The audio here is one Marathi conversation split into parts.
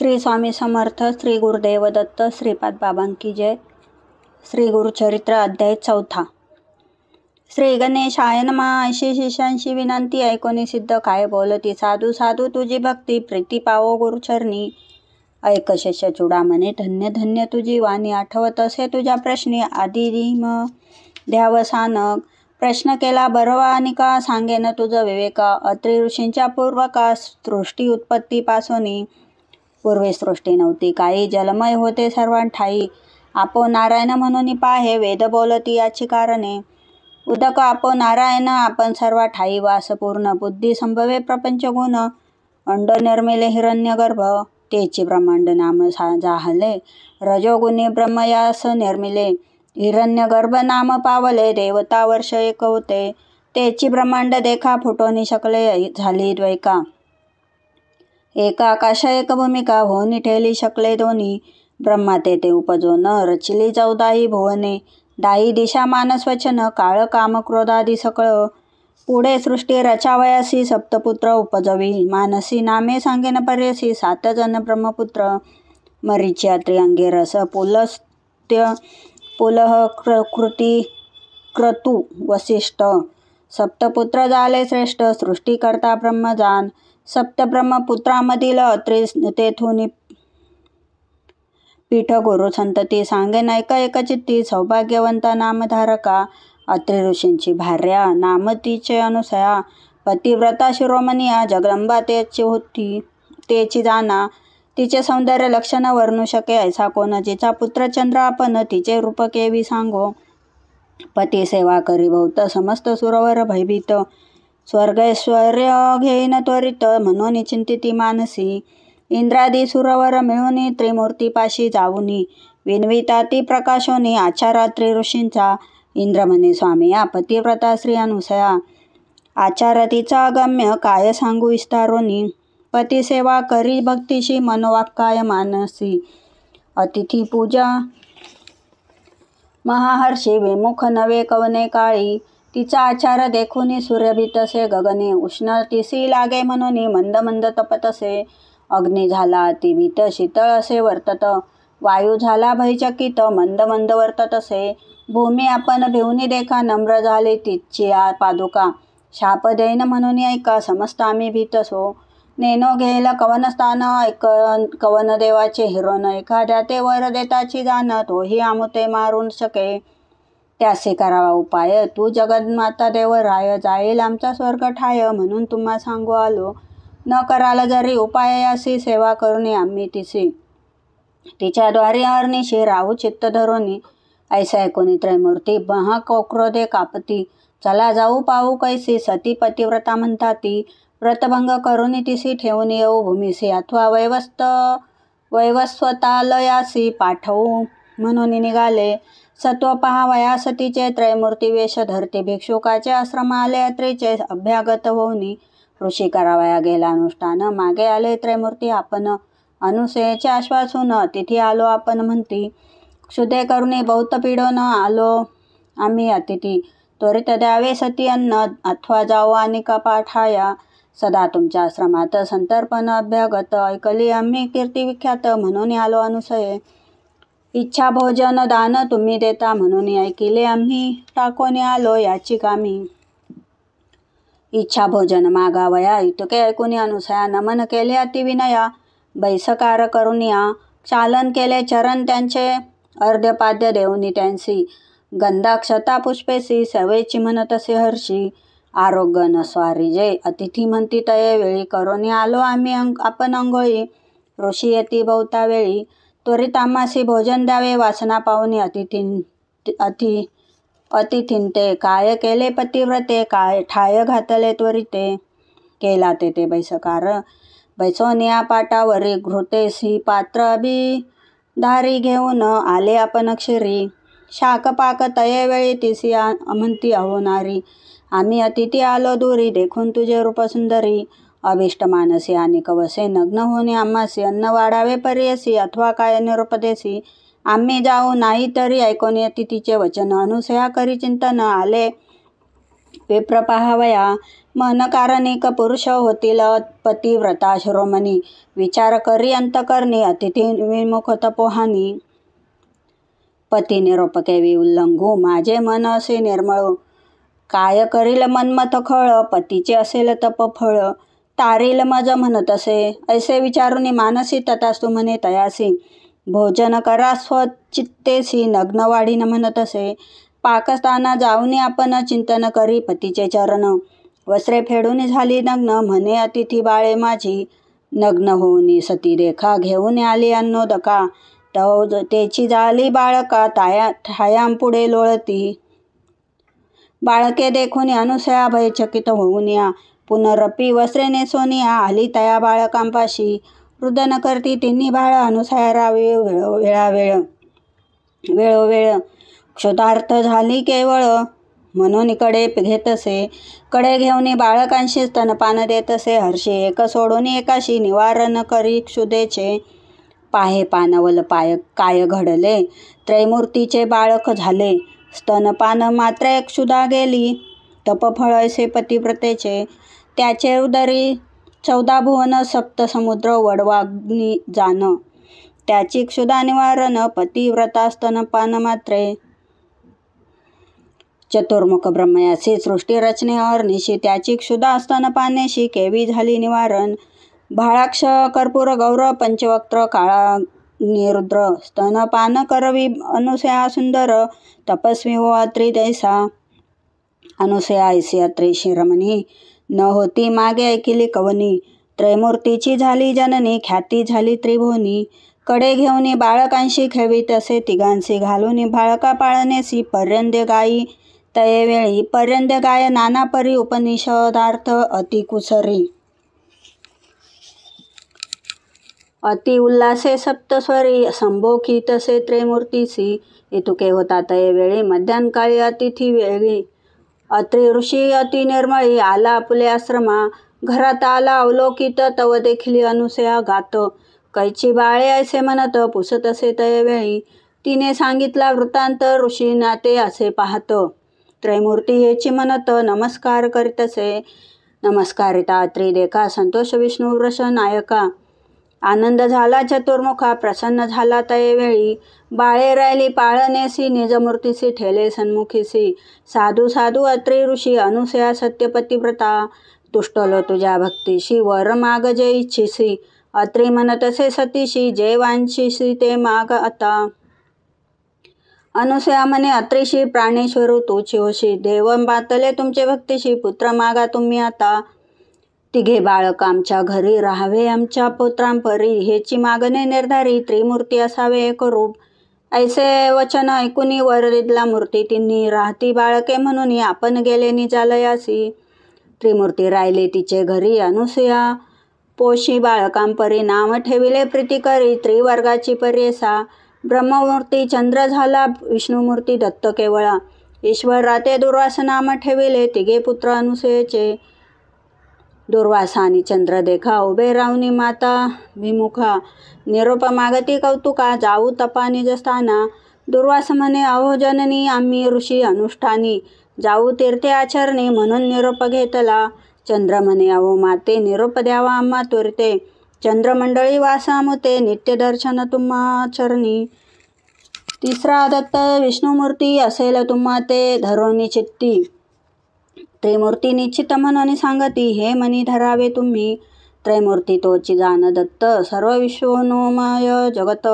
श्री स्वामी समर्थ. श्री गुरुदेव दत्त. श्रीपाद बाबांकी जय. श्री गुरुचरित्र अध्याय 4. श्री गणेशाय नमः. अशी शिष्यांची विनंती ऐकोनी सिद्ध काय बोलती. साधू साधू तुझी भक्ती प्रीती पावो गुरुचरणी. ऐक शिष्य चूडामणे धन्य धन्य तुझी वाणी. आठवत असे तुझ्या प्रश्नी आदिम ध्यावसानक. प्रश्न केला बरवानिका सांगेन तुझं विवेका. अत्रि ऋषींच्या पूर्वका सृष्टी उत्पत्तीपासून. पूर्वी सृष्टी नव्हती काही जलमय होते सर्वांठाई. आपो नारायण म्हणून पाहे वेद बोलती याची कारणे. उदक आपो नारायण आपण सर्व ठाई वास पूर्ण. बुद्धी संभवे प्रपंच गुण. अंड निर्मिले हिरण्यगर्भ तेची ब्रह्मांड नाम जाहले. रजोगुणी ब्रह्मयास निर्मिले हिरण्यगर्भ नाम पावले. देवता वर्ष एक होते तेची ब्रह्मांड देखा फुटोनी शकले झाली द्वैका. एका आकाश एक भूमिका होनी ठेली शकले दोन्ही. ब्रह्मा ते उपजो न रचिली 14 भुवने. 10 दिशा मानस वचन काळ काम क्रोधादी सकळ. पुढे सृष्टी रचावयासी सप्तपुत्र उपजवी. मानसी नामे सांगेन पर्यसी 7 जन ब्रह्मपुत्र. मरीची अत्रि अंगिरस पुलस्त्य पुलह कृती क्रतु वसिष्ठ. सप्तपुत्र झाले श्रेष्ठ सृष्टी करता ब्रह्मजान. सप्तब्रह्मपुत्रामधील अत्रि तेथुनी पीठ गुरु संतती. सांगेन ऐक एकचित्ती सौभाग्यवंत नामधारका. अत्रि ऋषींची भार्या नाम तिचे अनुसया. पतिव्रता शिरोमणिया जगदंबा तेची होती तेची जाना. तिचे सौंदर्य लक्षण वर्णू शके ऐसा कोण. जिचा पुत्र चंद्र आपण तिचे रूप केवी सांगो. पती सेवा करी बहुत समस्त सुरवर भयभीत. स्वर्गैश्वर्य घेईन त्वरित म्हणून चिंतिती मानसी. इंद्रादी सुरवर मिळून त्रिमूर्तीपाशी जाऊनी. विनविता ती प्रकाशोनी आचारा त्रि ऋषींचा. इंद्र म्हणे स्वामिया पतिव्रता श्री अनुसया. आचार तिचा अगम्य काय सांगू विस्तारोनी. पती सेवा करी भक्तीशी मनोवाक्काय मानसी. अतिथी पूजा महाहर्षी विमुख नवे कवने काळी. तिचा आचार देखून सूर्यभीतसे गगने. उष्ण तिसी लागे म्हणून मंद मंद तपतसे. अग्नी झाला अतिभीत शीतळ असे वर्तत. वायू झाला भयचकित मंद मंद वर्ततसे. भूमी आपण भिवनी देखा नम्र झाली तिची पादुका. शाप देईन म्हणून ऐका समस्त आम्ही भीतसो. नेनो घेईल कवनस्थान ऐक कवन देवाचे हिरोन. एखाद्या ते वर देताची जाण तोही आमुते मारून शके. त्यासे करावा उपाय तू जगन्माता देव राय. जाईल आमचा स्वर्ग ठाय म्हणून तुम्हा सांगू आलो. न कराल जरी उपाय यासी सेवा करुणी आम्ही तिसी. तिच्या द्वारी अहर्निशी राहू चित्त धरोनी. ऐसे ऐकोनी त्रयमूर्ती महा क्रोधे कापती. चला जाऊ पाहू कैसी सती पतिव्रता म्हणता ती. व्रतभंग करुनी तिसी ठेवून येऊ भूमिसी. अथवा वैवस्वतालयासी पाठवू म्हणून निघाले. सत्व पहावयास तिचे त्रयमूर्ती वेश धरते. भिक्षुकाचे आश्रम आले अत्रीचे अभ्यागत होऊनी. ऋषी करावया गेला अनुष्ठान. मागे आले त्रयमूर्ती आपण. अनुसयेचे आश्वासून तिथे आलो आपण म्हणती. क्षुधे करुणी बहुत पीडून आलो आम्ही अतिथी. त्वरित द्यावे सती अन्न अथवा जाओ आणि पाठाया. सदा तुमच्या आश्रमात संतर्पण अभ्यागत. ऐकली आम्ही कीर्ती विख्यात म्हणून आलो अनुसये. इच्छा भोजन दान तुम्ही देता म्हणून ऐकिले आम्ही. टाकोनी आलो याची कामी. इच्छा भोजन मागावया इतके ऐकून अनुसया. नमन केले अतिविनया बैसकार करुनिया. चालन केले चरण त्यांचे अर्ध्यपाद्य देऊनी त्यांसी. गंधाक्षता पुष्पेसी सेवेची म्हणतसे हर्षी. आरोग्य नस्वारी जे अतिथी म्हणती तये वेळी. करुनी आलो आम्ही आपण अंघोळी. ऋषी येती बहुता वेळी. त्वरित आम्हासी भोजन द्यावे वासना पाहुनी अतिथींते. काय केले पतिव्रते काय ठाय घातले त्वरिते. केला ते बैसकार बैसोनिया पाटावरी. घृतेसी पात्र अभिधारी घेऊन आले आपण क्षिरी. शाक पाक तये वेळी तिसी म्हणती अहोनारी. आम्ही अतिथी आलो दुरी देखून तुझे रूप सुंदरी. अभिष्ट मानसी आणि कवसे नग्न होणे आम्हासी. अन्न वाढावे पर्यसी अथवा काय निरुपदेसी. आम्ही जाऊ नाही तरी ऐकोनी अतिथीचे वचन. अनुसया करी चिंतन आले विप्र पाहावया. मन कारणिक पुरुष होतील पतिव्रता शिरोमणी, विचार करी अंतकरणी अतिथी विमुख तपोहानी. पती निरोप केवी उल्लंघू, माझे मन असे निर्मळ, काय करील मनमथ खळ, पतीचे असेल तप फळ, तारील मज म्हणत असे, ऐसे विचारुनी मानसी तथास्तु म्हणे तयासी, भोजन करा स्वचित्तेसी, नग्न वाढीन म्हणत असे, पाकस्थाना जाऊनी आपण चिंतन करी पतीचे चरण, वस्त्रे फेडून झाली नग्न, म्हणे अतिथी बाळे माझी, नग्न होऊनी सती रेखा, घेऊन आली अन्नोदका, तेची झाली बाळका, ठायां पुढे लोळती, बाळके देखून अनुसया भयचकित होऊन या, पुनरपी वस्त्रे नेसोनिया, आली तया बाळकांपाशी, रुदन करती तिन्ही बाळ, अनुसया रावी वेळोवेळ, क्षुधार्थ झाली केवळ, म्हणून कडे घेतसे, कडे घेऊन बाळकांशी स्तनपान देतसे, हर्षी एक सोडून एकाशी, निवारण करी क्षुधेचे, पाहे पानवल पाय काय घडले, त्रैमूर्तीचे बाळक झाले, स्तनपान मात्र क्षुधा गेली, तपफळ ऐसे पतिव्रतेचे, त्याचे उदरी 14 भुवन, सप्त समुद्र वडवाग्नी जान, त्याची क्षुधा निवारण, पतिव्रता स्तनपान मात्रे. चतुर्मुख ब्रह्मयासी सृष्टी रचने अहर्निशी, त्याची क्षुधा स्तनपानेशी, केवी झाली निवारण, भाळाक्ष कर्पूर गौर पंचवक्त्र काळाग्निरुद्र, स्तनपान करवी अनुसया सुंदर, तपस्वी हो अत्री दैसा, अनुसया ऐसी अत्री शिरमणी, न होती मागे ऐकिली कवनी, त्रैमूर्तीची झाली जननी, ख्याती झाली त्रिभुवनी, कडे घेऊन बाळकांशी खेळवीत असे, तिघांशी घालून बाळका पाळणेसी, पर्यंद्य गायी तयेवेळी, पर्यंद्य गाय नाना परी, उपनिषदार्थ अति कुसरी, अति उल्हासे सप्तस्वरी, संभोखीतसे त्रैमूर्तीसी, इतुके होता तयेवेळी, मध्यान्काळी अतिथी वेळी, अत्री ऋषी अति निर्मळी, आला आपुले आश्रमा, घरात आला अवलोकित, तव देखिली अनुसया गात, कैची बाळे ऐसे म्हणत, पुसत असे तयेवेळी, तिने सांगितला वृत्तांत, ऋषी नाते असे पाहत, त्रैमूर्ती हेची म्हणत, नमस्कार करीतसे, नमस्कारिता अत्री देखा, संतोष विष्णू वृष नायका, आनंद झाला चतुर्मुखा, प्रसन्न झाला तयेवेळी, बाळे राहिली पाळणेसी, निजमूर्तीसी ठेले सन्मुखीसी, साधू साधू अत्री ऋषी, अनुसया सत्यपतिव्रता, तुष्टलो तुझ्या भक्तीशी, वर माग जे इच्छिसी, अत्री म्हणतसे सतीशी, जे वांछिसी ते माग आता, अनुसया म्हणे अत्रीशी, प्राणेश्वरू तूची होशी, देव मातले तुमचे भक्तीशी, पुत्र मागा तुम्ही आता, तिघे बाळक आमच्या घरी, राहावे आमच्या पुत्रांपरी, हेची मागणे निर्धारी, त्रिमूर्ती असावे एक रूप, ऐसे वचन ऐकुनी वर दिला मूर्ती तिन्ही, राहती बाळके म्हणून आपण गेले निजालयासी, त्रिमूर्ती राहिले तिचे घरी, अनुसया पोशी बाळकांपरी, नाम ठेविले प्रीती करी, त्रिवर्गाची पर्येसा, ब्रह्ममूर्ती चंद्र झाला, विष्णुमूर्ती दत्त केवळा, ईश्वर राते दुर्वास नाम ठेविले, तिघे पुत्र अनुसयेचे, दुर्वासा आणि चंद्र देखा, उभे राहुनी माता विमुखा, निरोप मागती कौतुका, जाऊ तपा निजस्थाना, दुर्वास म्हणे अहो जननी, आम्ही ऋषी अनुष्ठानी, जाऊ तीर्थे आचरणी, म्हणून निरोप घेतला, चंद्र म्हणे अहो माते, निरोप द्यावा आम्हा त्वरिते, चंद्रमंडळी वासामुते, नित्य दर्शन तुम्हा चरणी, तिसरा दत्त विष्णुमूर्ती, असेल तुम्हा ते धरोनी चित्ती, त्रिमूर्ती निश्चित म्हणून सांगती, हे मनी धरावे तुम्ही, त्रैमूर्ती तोची जाण दत्त, सर्व विश्वनोमय जगत,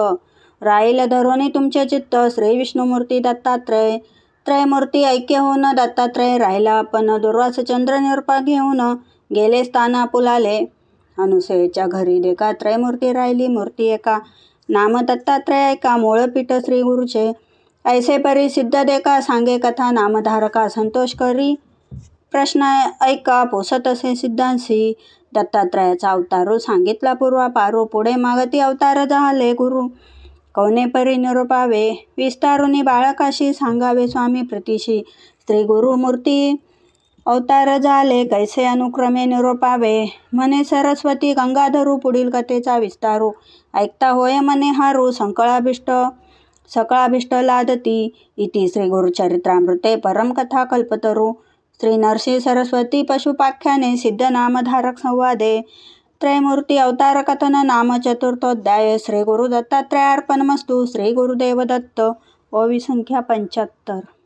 राहील धरोनी तुमचे चित्त, श्री विष्णुमूर्ती दत्तात्रय, त्रैमूर्ती ऐक्य होऊन दत्तात्रय राहिला आपण, दुर्वास चंद्र निरूपा घेऊन गेले स्थाना पुलाले, अनुसयेच्या घरी देखा त्रैमूर्ती राहिली मूर्ती एका, नाम दत्तात्रय ऐका, मूळपीठ श्री गुरुचे, ऐसे परी सिद्ध देखा, सांगे कथा नामधारका, संतोष करी प्रश्न ऐका, पोसत असे सिद्धांशी, दत्तात्रयाचा अवतारू सांगितला पूर्वापारू, पुढे मागती अवतार झाले गुरु, कौने परी निरूपावे, विस्तारुनी बाळकाशी, सांगावे स्वामी प्रीतीशी, श्री गुरुमूर्ती अवतार झाले, कैसे अनुक्रमे निरूपावे, म्हणे सरस्वती गंगाधरू, पुढील कथेचा विस्तारू, ऐकता होय मने हारू, सकळाभिष्ट लादती, इति श्री गुरुचरित्रामृते परमकथा कल्पतरू, श्री नरसिंह सरस्वती पशुपाख्याने सिद्धनामधारक संवादे त्रयमूर्ती अवतार कथन नाम चतुर्थोध्याय. श्री गुरु दत्तात्रयार्पणमस्तु. श्री गुरुदेव दत्त. ओवी संख्या 75.